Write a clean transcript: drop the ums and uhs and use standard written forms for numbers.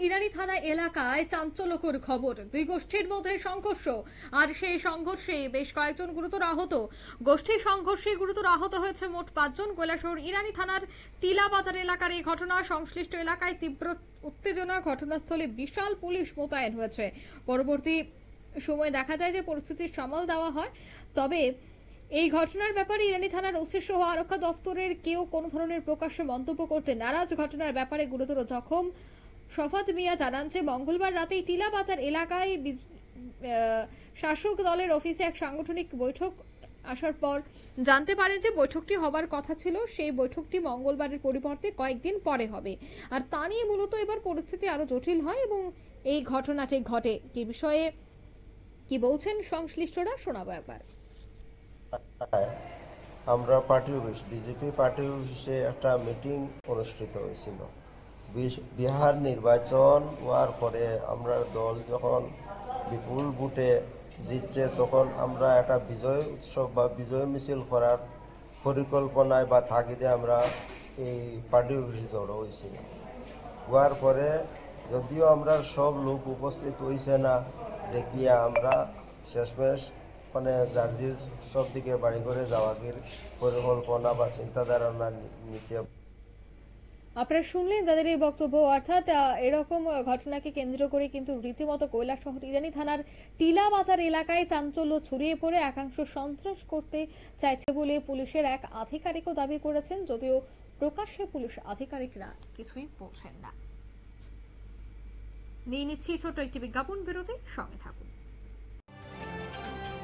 ইরানি থানা এলাকায় চাঞ্চল্যকর খবর। দুই গোষ্ঠীর মধ্যে সংঘর্ষ, আর সেই সংঘর্ষে বেশ কয়েকজন গুরুতর আহত। গোষ্ঠীর সংঘর্ষে গুরুতর আহত হয়েছে মোট 5 জন। কৈলাসহর ইরানি থানার টিলা বাজার এলাকার এই ঘটনা। সংশ্লিষ্ট এলাকায় তীব্র উত্তেজনা, ঘটনাস্থলে বিশাল পুলিশ মোতায়েন হয়েছে। পরবর্তী সময় দেখা যায় যে পরিস্থিতি সামাল দেওয়া হয়। তবে এই ঘটনার ব্যাপারে ইরানি থানার ওসি সহ আরক্ষা দপ্তরের কেউ কোনো ধরনের প্রকাশ্যে মন্তব্য করতে নারাজ। ঘটনার ব্যাপারে গুরুতর জখম শফাত মিয়া জানান যে মঙ্গলবার রাতে টিলা বাজার এলাকায় শাসক দলের অফিসে এক সাংগঠনিক বৈঠক আসার পর জানতে পারেন যে বৈঠকটি হবার কথা ছিল। সেই বৈঠকটি মঙ্গলবারের পরিবর্তে কয়েকদিন পরে হবে। আর তা নিয়ে মূলত এবার পরিস্থিতি আরো জটিল হয় এবং এই ঘটনাটি ঘটে। কি বিষয়ে কি বলছেন সংশ্লিষ্টরা শোনাবো একবার। আমরা পার্টি অফিস বিজেপি পার্টি অফিসে একটা মিটিং অনুষ্ঠিত হয়েছিল। বিহার নির্বাচন হওয়ার পরে আমরা দল যখন বিপুল ভোটে জিতছে, তখন আমরা একটা বিজয় উৎসব বা বিজয় মিছিল করার পরিকল্পনায় বা তাগিদে আমরা এই পার্টি অফিসে জড়ো হয়েছিল। হওয়ার পরে যদিও আমরা সব লোক উপস্থিত হয়েছে না দেখিয়ে আমরা শেষমেশ জার্জির সব দিকে বাড়ি করে যাওয়ার পরিকল্পনা বা চিন্তাধারণা নিচে। আপনারা শুনলেন তাদের এই বক্তব্য। অর্থাৎ এরকম ঘটনাকে কেন্দ্র করে কিন্তু রীতিমতো কৈলাসহর ইরানি থানার টিলা বাজার এলাকায় চাঞ্চল্য ছড়িয়ে পড়ে একাংশ সন্ত্রাস করতে চাইছে বলে পুলিশের এক আধিকারিকও দাবি করেছেন, যদিও প্রকাশ্যে পুলিশ আধিকারিকরা কিছুই বলছেন না। নিয়ে নিচ্ছি ছোট একটি বিজ্ঞাপন বিরতি, সঙ্গে থাকুন।